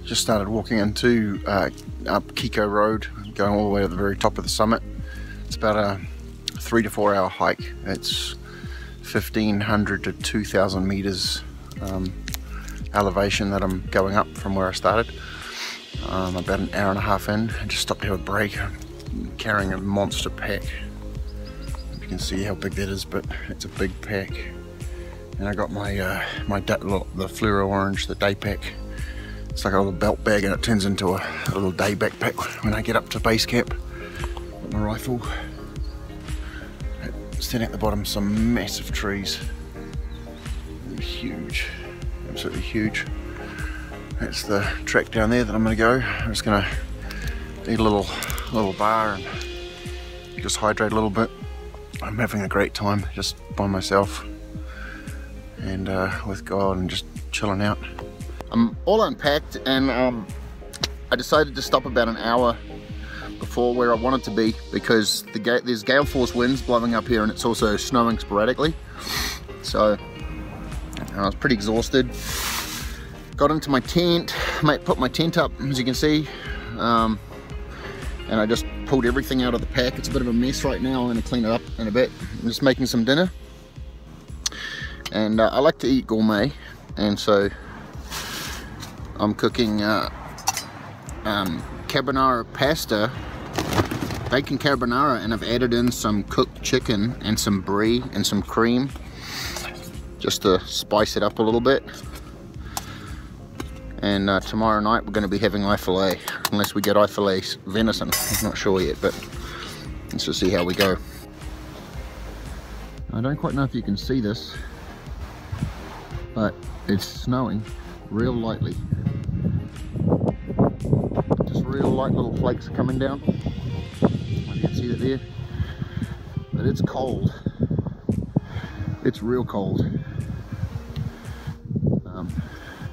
Just started walking into up Kiko Road, going all the way to the very top of the summit. It's about a 3 to 4 hour hike. It's 1,500 to 2,000 meters elevation that I'm going up from where I started. About an hour and a half in. I just stopped to have a break. I'm carrying a monster pack. You can see how big that is, but it's a big pack. And I got my the fluoro orange, the day pack. It's like a little belt bag, and it turns into a little day backpack when I get up to base camp. Got my rifle. Standing at the bottom, some massive trees. They're huge, absolutely huge. That's the track down there that I'm going to go. I'm just going to eat a little bar and just hydrate a little bit. I'm having a great time just by myself and with God and just chilling out. I'm all unpacked, and I decided to stop about an hour before where I wanted to be because there's gale force winds blowing up here, and it's also snowing sporadically. So I was pretty exhausted. Got into my tent, put my tent up, as you can see, and I just pulled everything out of the pack. It's a bit of a mess right now. I'm going to clean it up in a bit. I'm just making some dinner, and I like to eat gourmet, and so I'm cooking carbonara pasta, bacon carbonara, and I've added in some cooked chicken and some brie and some cream just to spice it up a little bit. And tomorrow night we're going to be having eye fillet, unless we get eye fillet venison. I'm not sure yet, but let's just see how we go. I don't quite know if you can see this, but it's snowing real lightly. Just real light little flakes are coming down. You can see it there. But it's cold. It's real cold.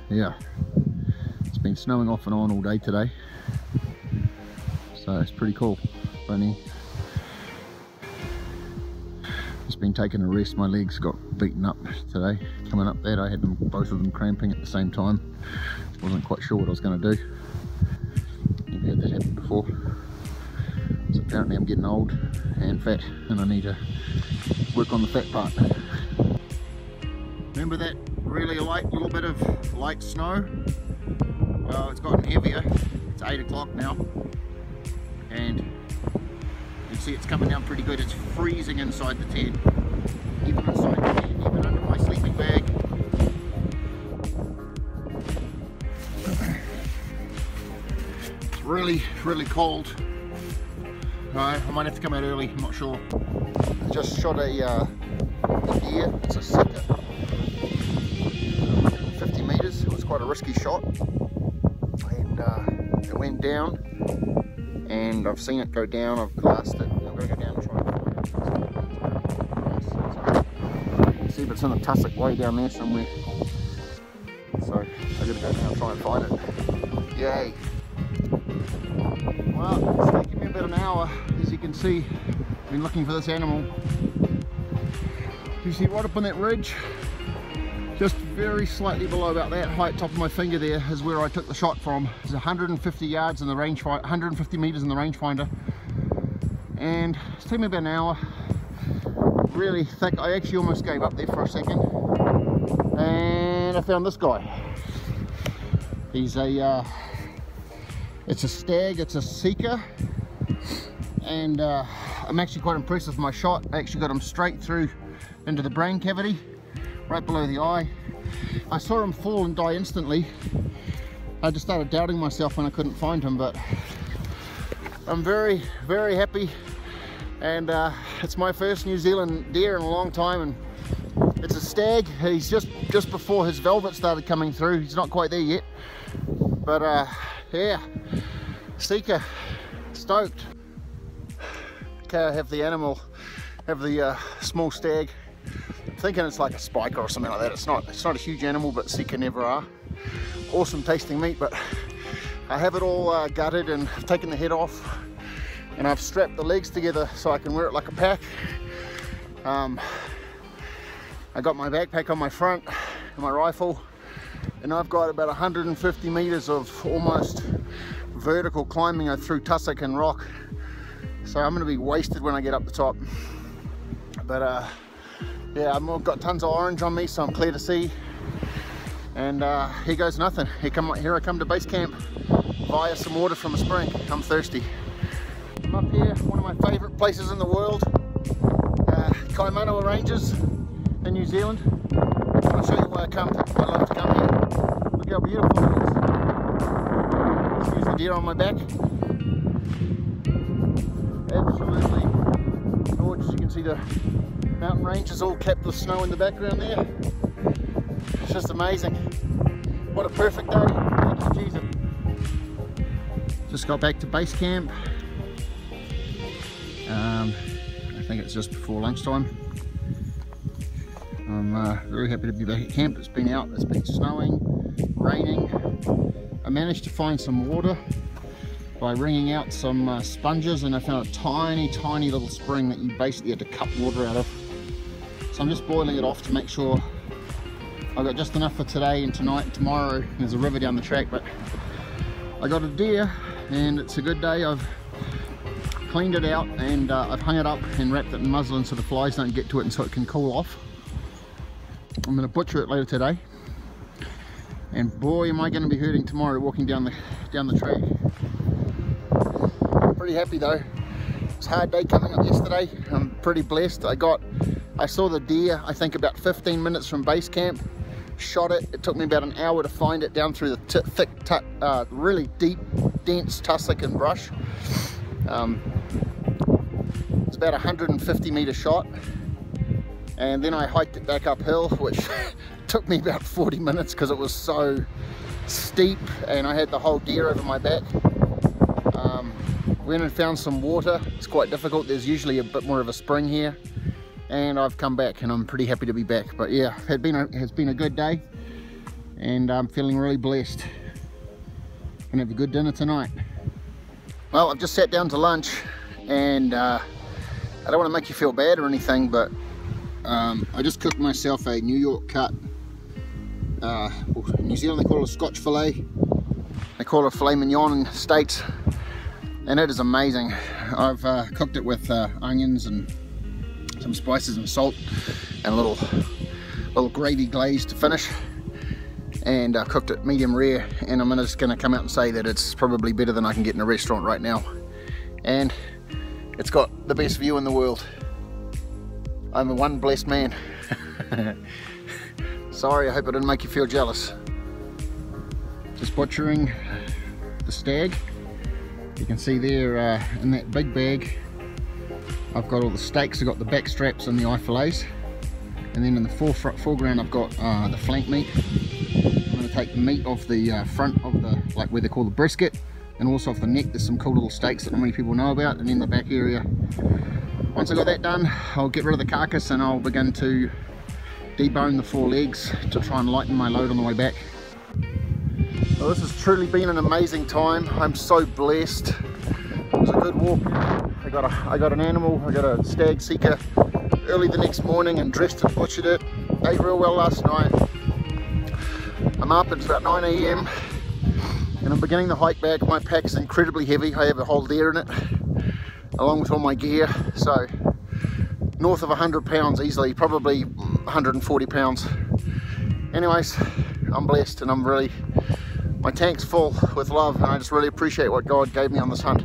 Yeah. It's been snowing off and on all day today. So it's pretty cool. Funny. Just been taking a rest. My legs got beaten up today. Coming up that, I had both of them cramping at the same time. Wasn't quite sure what I was going to do. Never had that happen before. So apparently I'm getting old and fat, and I need to work on the fat part. Remember that really light little bit of light snow? Well, it's gotten heavier. It's 8 o'clock now, and you can see it's coming down pretty good. It's freezing inside the tent, even inside the tent, even under my sleeping bag. It's really cold. I might have to come out early, I'm not sure. I just shot a deer. It's a sika, 50 meters. It was quite a risky shot, and it went down, and I've seen it go down. I've glassed it. I'm going to go down and try and find it. You can see if it's in a tussock way down there somewhere. So I've got to go down and try and find it. Yay! Well, it's taken me about an hour. As you can see, I've been looking for this animal. You see right up on that ridge, just very slightly below about that height, top of my finger there, is where I took the shot from. It's 150 yards in the range, 150 meters in the rangefinder, and it's taken me about an hour. Really thick. I actually almost gave up there for a second, and I found this guy. He's a it's a stag, it's a sika, and I'm actually quite impressed with my shot. I actually got him straight through into the brain cavity, right below the eye. I saw him fall and die instantly. I just started doubting myself when I couldn't find him, but I'm very happy, and it's my first New Zealand deer in a long time, and it's a stag. He's just before his velvet started coming through. He's not quite there yet, but yeah, sika, stoked. Okay, I have the animal, have the small stag. I'm thinking it's like a spiker or something like that. It's not a huge animal, but sika never are. Awesome tasting meat, but I have it all gutted and taken the head off, and I've strapped the legs together so I can wear it like a pack. I got my backpack on my front and my rifle, and I've got about 150 meters of almost vertical climbing through tussock and rock, so I'm going to be wasted when I get up the top. But yeah, I've got tons of orange on me, so I'm clear to see. And here goes nothing. Here I come to base camp via some water from a spring. I'm thirsty. I'm up here, one of my favourite places in the world, Kaimanawa Ranges in New Zealand. I'll show you why I love to come here. Look how beautiful it is. Excuse the deer on my back. Absolutely gorgeous. You can see the mountain ranges all capped with snow in the background there. It's just amazing. What a perfect day. Thank you, Jesus. Just got back to base camp. I think it's just before lunchtime. I'm very happy to be back at camp. It's been out, it's been snowing, raining. I managed to find some water by wringing out some sponges, and I found a tiny little spring that you basically had to cup water out of. So I'm just boiling it off to make sure I've got just enough for today and tonight and tomorrow. There's a river down the track, but I got a deer and it's a good day. I've cleaned it out and I've hung it up and wrapped it in muslin so the flies don't get to it and so it can cool off. I'm going to butcher it later today, and boy am I going to be hurting tomorrow walking down the track. I'm pretty happy though. It was a hard day coming up yesterday. I'm pretty blessed. I saw the deer I think about 15 minutes from base camp, shot it. It took me about an hour to find it down through the thick, really deep, dense tussock and brush. It's about a 150 meter shot, and then I hiked it back uphill, which took me about 40 minutes because it was so steep and I had the whole deer over my back. Went and found some water. It's quite difficult. There's usually a bit more of a spring here, and I've come back and I'm pretty happy to be back. But yeah, it's been a good day and I'm feeling really blessed. Gonna have a good dinner tonight. Well, I've just sat down to lunch, and I don't want to make you feel bad or anything, but I just cooked myself a New York cut. In New Zealand they call it a Scotch fillet. They call it a filet mignon in the States, and it is amazing. I've cooked it with onions and some spices and salt and a little gravy glaze to finish, and I cooked it medium rare, and I'm just going to come out and say that it's probably better than I can get in a restaurant right now, and it's got the best view in the world. I'm a one blessed man. Sorry, I hope I didn't make you feel jealous. Just butchering the stag. You can see there in that big bag I've got all the steaks. I've got the back straps and the eye fillets, and then in the foreground I've got the flank meat. I'm going to take the meat off the front of the, like where they call the brisket, and also off the neck. There's some cool little steaks that not many people know about, and then the back area. Once I got that done, I'll get rid of the carcass and I'll begin to debone the 4 legs to try and lighten my load on the way back. Well, this has truly been an amazing time. I'm so blessed. It was a good walk. I got an animal. I got a stag sika early the next morning and dressed and butchered it. Ate real well last night. I'm up, it's about 9 AM and I'm beginning the hike back. My pack's incredibly heavy. I have a whole deer in it along with all my gear, so north of 100 pounds easily, probably 140 pounds. Anyways, I'm blessed and my tank's full with love, and I just really appreciate what God gave me on this hunt.